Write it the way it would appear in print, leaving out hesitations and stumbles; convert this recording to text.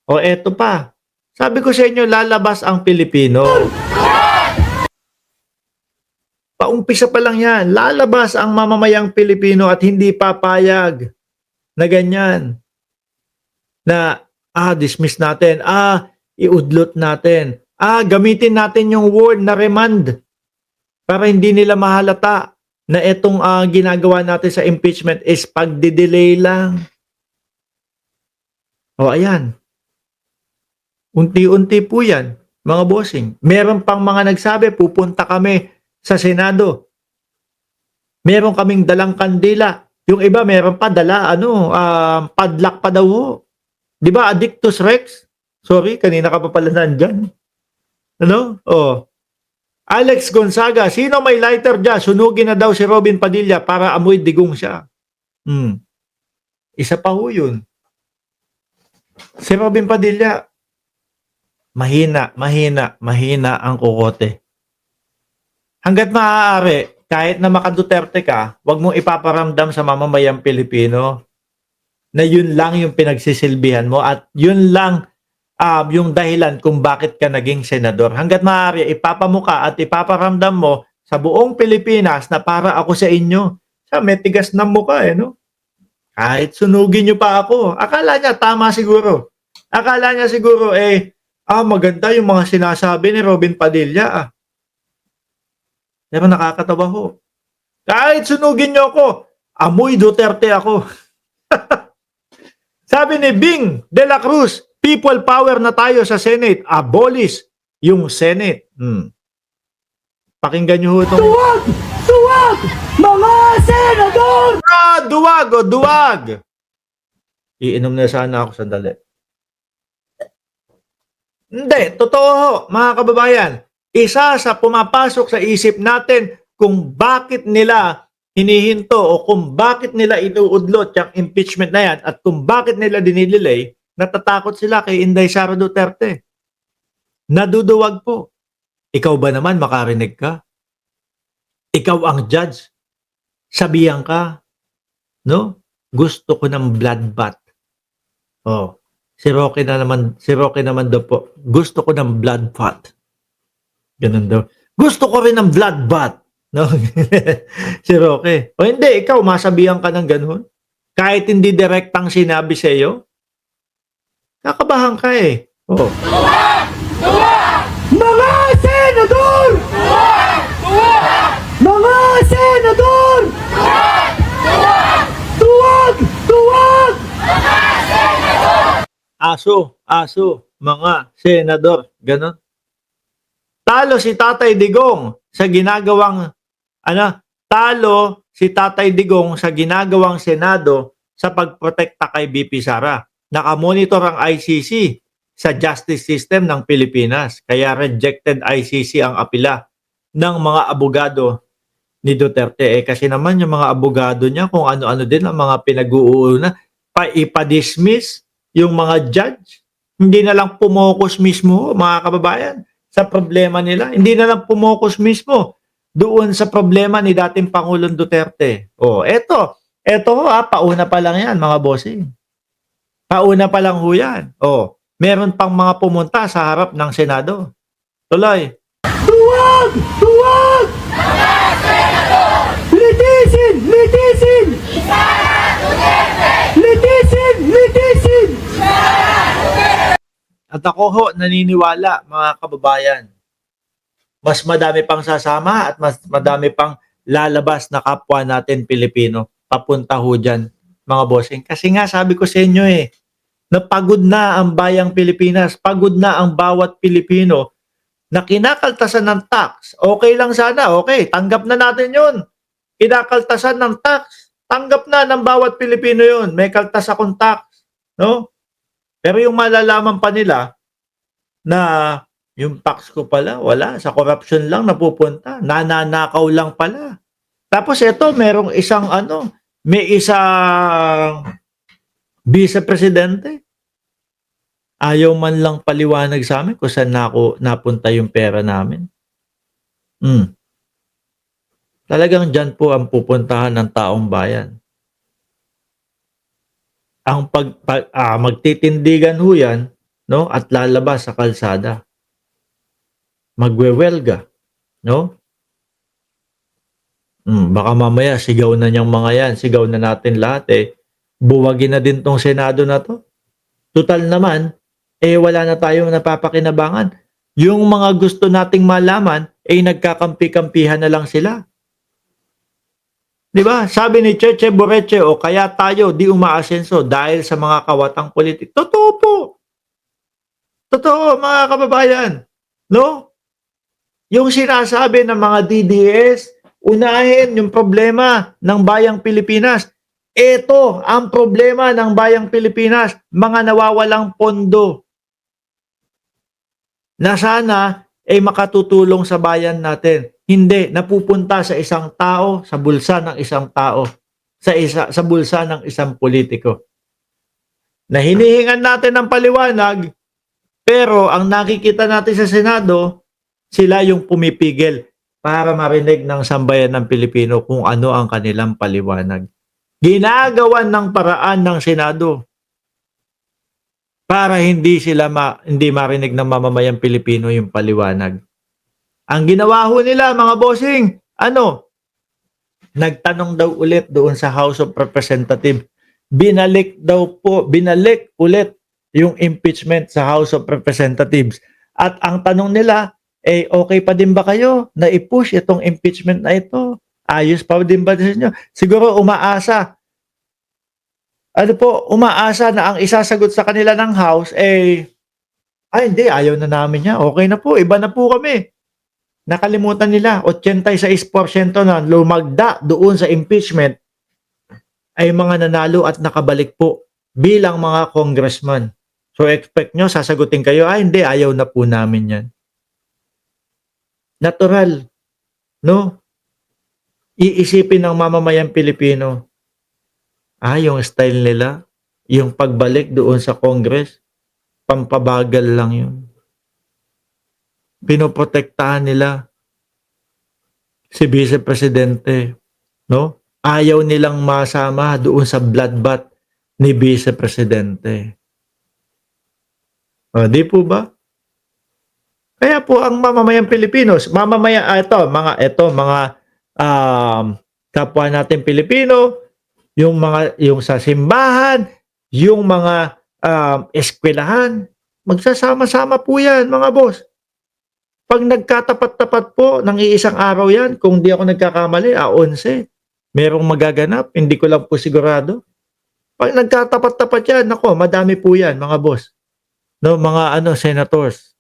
O eto pa, sabi ko sa inyo lalabas ang Pilipino. Paumpisa pa lang yan, lalabas ang mamamayang Pilipino at hindi papayag na ganyan. Na, dismiss natin, iudlot natin, gamitin natin yung word na remand para hindi nila mahalata na itong ginagawa natin sa impeachment is pagdidelay lang. O ayan, unti-unti po yan, mga bossing. Meron pang mga nagsabi, pupunta kami sa Senado. Meron kaming dalang kandila. Yung iba meron pa dala, padlock pa daw ho. Di ba, Addictus Rex? Sorry, kanina ka pa pala nandyan. Ano? Oh. Alex Gonzaga, sino may lighter dyan? Sunugin na daw si Robin Padilla para amoy digong siya. Isa pa ho yun. Si Robin Padilla, mahina ang kukote. Hanggat maaari, kahit na makaduterte ka, wag mong ipaparamdam sa mamamayang Pilipino na yun lang yung pinagsisilbihan mo at yun lang yung dahilan kung bakit ka naging senador. Hanggat maaari, ipapamuka at ipaparamdam mo sa buong Pilipinas na para ako sa inyo. May tigas na mukha no? Kahit sunugin nyo pa ako. Akala niya tama siguro. Akala niya siguro maganda yung mga sinasabi ni Robin Padilla Pero nakakatawa ho. Kahit sunugin nyo ako, amoy Duterte ako. Sabi ni Bing de la Cruz, people power na tayo sa Senate. Abolish yung Senate. Pakinggan nyo ho itong... Duwag! Duwag! Mga senador! Duwag o duwag! Iinom na sana ako sandali. Hindi, totoo ho, mga kababayan. Isa sa pumapasok sa isip natin kung bakit nila hinihinto o kung bakit nila inuudlot yung impeachment na yan at kung bakit nila dinililay, natatakot sila kay Inday Sara Duterte. Naduduwag po. Ikaw ba naman makarinig ka? Ikaw ang judge. Sabihan ka, no? Gusto ko ng bloodbath. Si Roque naman daw po. Gusto ko ng bloodbath. Ganun daw. Gusto ko rin ng bloodbath. No? Si Roque. O hindi, ikaw masabihan ka ng ganun. Kahit hindi direktang sinabi sa iyo, kakabahan ka Duwag! Duwag! Mga senador! Duwag! Duwag! Mga senador! Duwag! Duwag! Duwag! Duwag! Mga senador! Aso, mga senador. Ganon. Talo si Tatay Digong sa ginagawang Senado sa pagprotekta kay BP Sara. Nakamonitor ang ICC sa justice system ng Pilipinas. Kaya rejected ICC ang apela ng mga abogado ni Duterte. Kasi naman yung mga abogado niya kung ano-ano din ang mga pinag-uuna ipa-dismiss yung mga judge. Hindi na lang pumokus mismo mga kababayan sa problema nila. Hindi na lang pumokus mismo doon sa problema ni dating Pangulong Duterte. Eto pauna pa lang yan mga bossing. Pauna pa lang ho yan. Meron pang mga pumunta sa harap ng Senado. Tuloy. Duwag! Duwag! Mga senador! Litisin! Litisin! Sara Duterte! Litisin! Litisin! Sara Duterte! At ako ho, naniniwala mga kababayan. Mas madami pang sasama at mas madami pang lalabas na kapwa natin Pilipino. Papunta ho dyan, mga bossing. Kasi nga sabi ko sa inyo napagod na ang bayang Pilipinas, pagod na ang bawat Pilipino na kinakaltasan ng tax. Okay lang sana, okay, tanggap na natin yun. Kinakaltasan ng tax, tanggap na ng bawat Pilipino yun. May kaltas akong tax, no? Pero yung malalaman pa nila na yung tax ko pala, wala, sa corruption lang napupunta, nananakaw lang pala. Tapos ito, merong may isang vice-presidente. Ayaw man lang paliwanag sa amin kung saan napunta yung pera namin. Talagang dyan po ang pupuntahan ng taong bayan. Ang magtitindigan ho yan no, at lalabas sa kalsada. Magwewelga, no? Baka mamaya sigaw na niyang mga yan, sigaw na natin lahat eh. Buwagin na din tong Senado na to. Tutal naman, eh wala na tayong napapakinabangan. Yung mga gusto nating malaman, eh nagkakampi-kampihan na lang sila. 'Di ba? Sabi ni Cheche Boreche, o kaya tayo di umaasenso dahil sa mga kawatang politik. Totoo po. Totoo mga kababayan. No? Yung sinasabi ng mga DDS, unahin yung problema ng bayang Pilipinas. Ito ang problema ng bayang Pilipinas, mga nawawalang pondo na sana ay makatutulong sa bayan natin. Hindi, napupunta sa isang tao, sa bulsa ng isang tao, sa bulsa ng isang politiko. Na hinihingan natin ng paliwanag, pero ang nakikita natin sa Senado, sila yung pumipigil para marinig ng sambayan ng Pilipino kung ano ang kanilang paliwanag. Ginagawan ng paraan ng Senado para hindi marinig ng mamamayang Pilipino yung paliwanag. Ang ginawa ho nila mga bossing, nagtanong daw ulit doon sa House of Representatives. Binalik ulit yung impeachment sa House of Representatives. At ang tanong nila, okay pa din ba kayo na i-push itong impeachment na ito? Ayos pa din ba sa inyo? Siguro umaasa na ang isasagot sa kanila ng House, hindi, ayaw na namin niya. Okay na po, iba na po kami. Nakalimutan nila, 86% na lumagda doon sa impeachment ay mga nanalo at nakabalik po bilang mga congressman. So expect nyo, sasagutin kayo, hindi, ayaw na po namin yan. Natural, no? Iisipin ng mamamayang Pilipino, yung style nila, yung pagbalik doon sa Congress, pampabagal lang yun. Pinoprotektahan nila si Vice Presidente, no? Ayaw nilang masama doon sa bloodbath ni Vice Presidente. Di po ba? Kaya po ang mamamayang Pilipinos, mga kapwa natin Pilipino, yung sa simbahan, yung mga eskwelahan, magsasama-sama po yan mga boss. Pag nagkatapat-tapat po ng iisang araw yan, kung di ako nagkakamali, 11, merong magaganap, hindi ko lang po sigurado. Pag nagkatapat-tapat yan, madami po yan mga boss. No, mga senators.